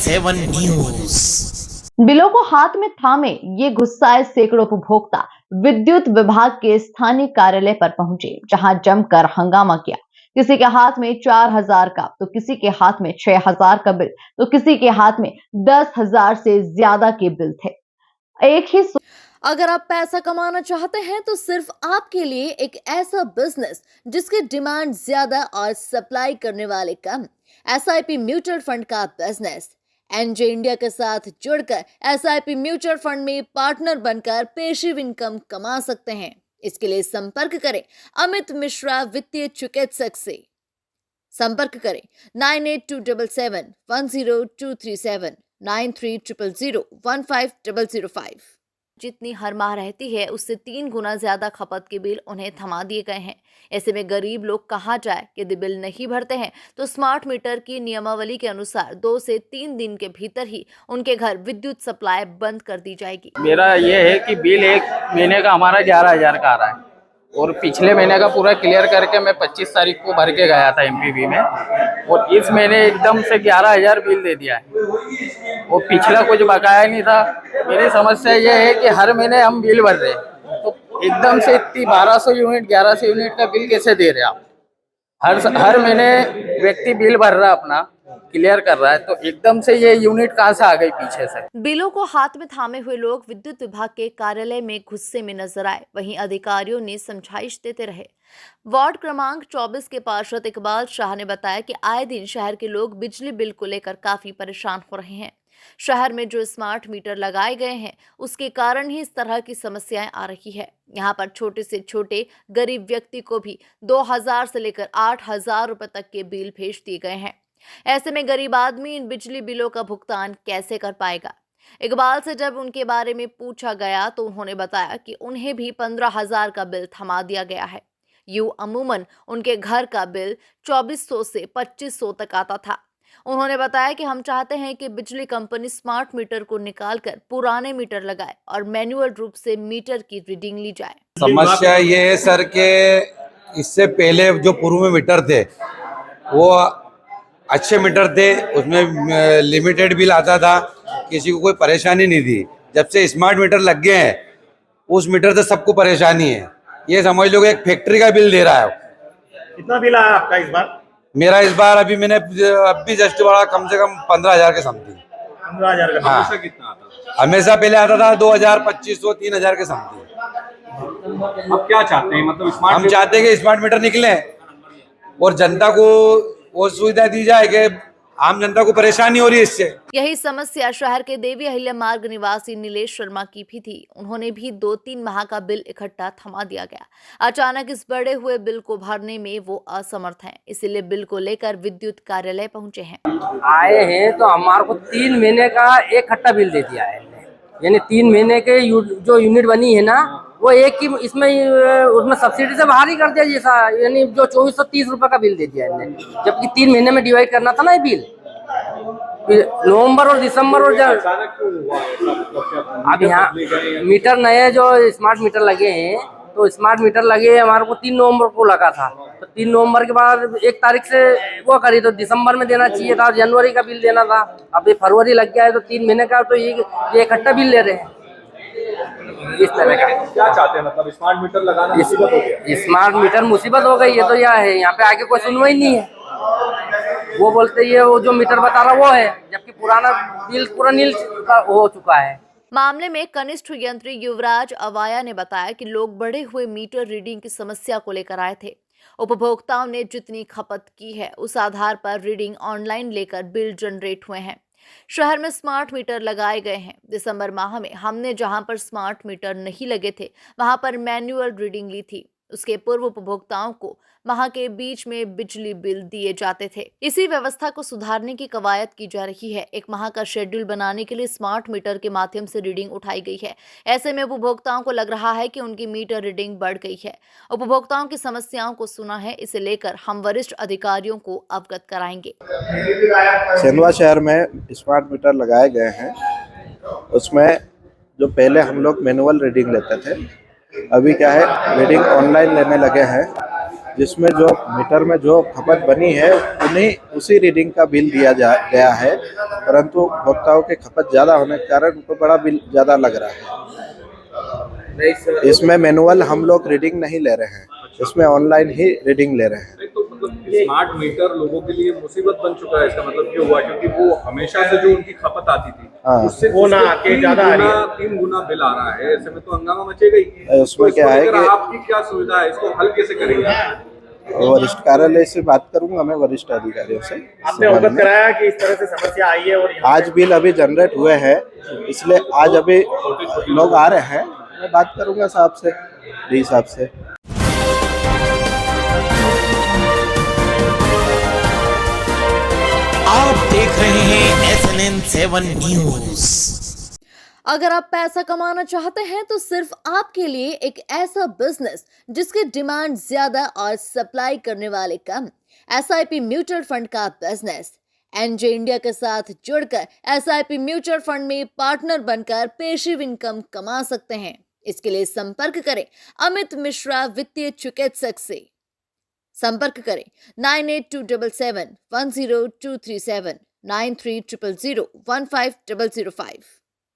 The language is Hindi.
7 न्यूज। बिलों को हाथ में थामे ये गुस्साए सैकड़ों उपभोक्ता विद्युत विभाग के स्थानीय कार्यालय पर पहुंचे, जहां जमकर हंगामा किया। किसी के हाथ में 4,000 का तो किसी के हाथ में 6,000 का बिल, तो किसी के हाथ में 10,000 से ज्यादा के बिल थे। एक ही अगर आप पैसा कमाना चाहते हैं तो सिर्फ आपके लिए एक ऐसा बिजनेस जिसकी डिमांड ज्यादा और सप्लाई करने वाले कम, एसआईपी म्यूचुअल फंड का बिजनेस। एनजे इंडिया के साथ जुड़कर एसआईपी म्यूचुअल फंड में पार्टनर बनकर पेशिव इनकम कमा सकते हैं। इसके लिए संपर्क करें अमित मिश्रा वित्तीय चिकित्सक से। संपर्क करें 9827710237 9300015005। जितनी हर माह रहती है उससे 3 गुना ज्यादा खपत के बिल उन्हें थमा दिए गए हैं। ऐसे में गरीब लोग कहाँ जाए? यदि बिल नहीं भरते हैं तो स्मार्ट मीटर की नियमावली के अनुसार 2 से 3 दिन के भीतर ही उनके घर विद्युत सप्लाई बंद कर दी जाएगी। मेरा ये है कि बिल एक महीने का हमारा 11,000 का आ रहा है और पिछले महीने का पूरा क्लियर करके मैं 25 तारीख को भर के गया था एमपीवी में, और इस महीने एकदम से 11,000 बिल दे दिया है और पिछला कुछ बकाया नहीं था। मेरी समस्या ये है कि हर महीने हम बिल भर रहे हैं, तो एकदम से इतनी 1200 यूनिट 1100 यूनिट का बिल कैसे दे रहे हैं आप? हर महीने व्यक्ति बिल भर रहा है, अपना क्लियर कर रहा है, तो एकदम से ये यूनिट कहाँ से आ गई पीछे से? बिलों को हाथ में थामे हुए लोग विद्युत विभाग के कार्यालय में गुस्से में नजर आए। वहीं अधिकारियों ने समझाइश देते रहे। वार्ड क्रमांक 24 के पार्षद इकबाल शाह ने बताया कि आए दिन शहर के लोग बिजली बिल को लेकर काफी परेशान हो रहे हैं। शहर में जो स्मार्ट मीटर लगाए गए हैं उसके कारण ही इस तरह की समस्याएं आ रही है। यहाँ पर छोटे से छोटे गरीब व्यक्ति को भी 2,000 से लेकर 8,000 रुपए तक के बिल भेज दिए गए हैं। ऐसे में गरीब आदमी इन बिजली बिलों का भुगतान कैसे कर पाएगा? इकबाल से जब उनके बारे में पूछा गया तो उन्होंने बताया कि उन्हें भी 15,000 का बिल थमा दिया गया है। यूं अमूमन उनके घर का बिल 2,400 से 2,500 तक आता था। उन्होंने बताया कि हम चाहते हैं कि बिजली कंपनी स्मार्ट मीटर को निकालकर पुराने मीटर लगाए और मैनुअल रूप से मीटर की रीडिंग ली जाए। समस्या ये है सर के इससे पहले जो पूर्व में मीटर थे वो अच्छे मीटर थे, उसमें लिमिटेड बिल आता था, किसी को कोई परेशानी नहीं थी। जब से स्मार्ट मीटर लग गए हैं उस मीटर से सबको परेशानी है। ये समझ लो एक फैक्ट्री का बिल दे रहा है। कितना बिल आया आपका इस बार? मेरा इस बार अभी जस्ट बड़ा कम से कम 15,000 के समथिंग। 15,000 का? हाँ। हमेशा कितना आता? हमेशा पहले आता था 2,000, 2,500, 3,000 के समथिंग। अब क्या चाहते हैं? मतलब स्मार्ट हम चाहते हैं कि स्मार्ट मीटर निकले और जनता को वो सुविधा दी जाए कि आम जनता को परेशानी हो रही है इससे। यही समस्या शहर के देवी अहिल्या मार्ग निवासी नीलेश शर्मा की भी थी। उन्होंने भी 2-3 माह का बिल इकट्ठा थमा दिया गया। अचानक इस बढ़े हुए बिल को भरने में वो असमर्थ हैं, इसलिए बिल को लेकर विद्युत कार्यालय पहुंचे हैं। आए हैं तो हमारे को 3 महीने का एक खट्टा बिल दे दिया है, यानी 3 महीने के जो यूनिट बनी है ना वो एक ही इसमें उसमें सब्सिडी से बाहर ही कर दिया, जैसा यानी जो 2,430 रुपए का बिल दे दिया इन्हें, जबकि 3 महीने में डिवाइड करना था ना ये बिल। नवंबर और दिसंबर और जब अब यहाँ मीटर नए जो स्मार्ट मीटर लगे हैं, तो स्मार्ट मीटर लगे हमारे को 3 नवंबर को लगा था, तो 3 नवंबर के बाद 1 तारीख से वो करी, तो दिसंबर में देना चाहिए था, जनवरी का बिल देना था। अब ये फरवरी लग गया है तो 3 महीने का, तो ये इकट्ठा बिल ले रहे हैं। इस तरह का क्या चाहते हैं? मतलब स्मार्ट मीटर लगाना मुसीबत हो गया? स्मार्ट मीटर मुसीबत हो गई है, तो यह है यहाँ पे आके कोई सुनवाई नहीं है। वो बोलते ये वो जो मीटर बता रहा वो है, जबकि पुराना बिल पूरा नील हो चुका है। मामले में कनिष्ठ यंत्री युवराज अवाया ने बताया कि लोग बढ़े हुए मीटर रीडिंग की समस्या को लेकर आए थे। उपभोक्ताओं ने जितनी खपत की है उस आधार पर रीडिंग ऑनलाइन लेकर बिल जनरेट हुए हैं। शहर में स्मार्ट मीटर लगाए गए हैं। दिसंबर माह में हमने जहां पर स्मार्ट मीटर नहीं लगे थे वहां पर मैनुअल रीडिंग ली थी। उसके पूर्व उपभोक्ताओं को माह के बीच में बिजली बिल दिए जाते थे। इसी व्यवस्था को सुधारने की कवायद की जा रही है। 1 माह का शेड्यूल बनाने के लिए स्मार्ट मीटर के माध्यम से रीडिंग उठाई गई है। ऐसे में उपभोक्ताओं को लग रहा है कि उनकी मीटर रीडिंग बढ़ गई है। उपभोक्ताओं की समस्याओं को सुना है, इसे लेकर हम वरिष्ठ अधिकारियों को अवगत कराएंगे। सेंधवा शहर में स्मार्ट मीटर लगाए गए हैं। उसमें जो पहले हम लोग मैनुअल रीडिंग लेते थे, अभी क्या है रीडिंग ऑनलाइन लेने लगे हैं। जिसमें जो मीटर में जो खपत बनी है उन्हीं उसी रीडिंग का बिल दिया गया है, परंतु उपभोक्ताओं की खपत ज़्यादा होने के कारण उनको बड़ा बिल ज़्यादा लग रहा है। इसमें मैनुअल हम लोग रीडिंग नहीं ले रहे हैं, इसमें ऑनलाइन ही रीडिंग ले रहे हैं। नहीं, तो मतलब स्मार्ट मीटर लोगों के लिए मुसीबत बन चुका है। इसका मतलब क्या हुआ, क्योंकि वो हमेशा से जो उनकी खपत आती थी उससे वो ना आके ज्यादा 3 गुना बिल आ रहा है। ऐसे में तो हंगामा मचेगा ही। उसमें क्या है कि आपकी क्या सुविधा है, इसको हल कैसे करेंगे? वरिष्ठ कार्यालय से बात करूंगा, मैं वरिष्ठ अधिकारियों से। आपने अवगत कराया कि इस तरह से समस्या आई है और आज बिल अभी जनरेट हुए हैं, इसलिए आज अभी लोग आ रहे हैं, मैं बात करूंगा साहब से, डी साहब से। आप देख रहे हैं SNN 7 न्यूज। अगर आप पैसा कमाना चाहते हैं तो सिर्फ आपके लिए एक ऐसा बिजनेस जिसकी डिमांड ज्यादा और सप्लाई करने वाले कम, SIP म्यूचुअल फंड का बिजनेस। एनजे इंडिया के साथ जुड़कर SIP म्यूचुअल फंड में पार्टनर बनकर पेशिव इनकम कमा सकते हैं। इसके लिए संपर्क करें अमित मिश्रा वित्तीय चिकित्सक से। संपर्क करें 9827710237 9300015005।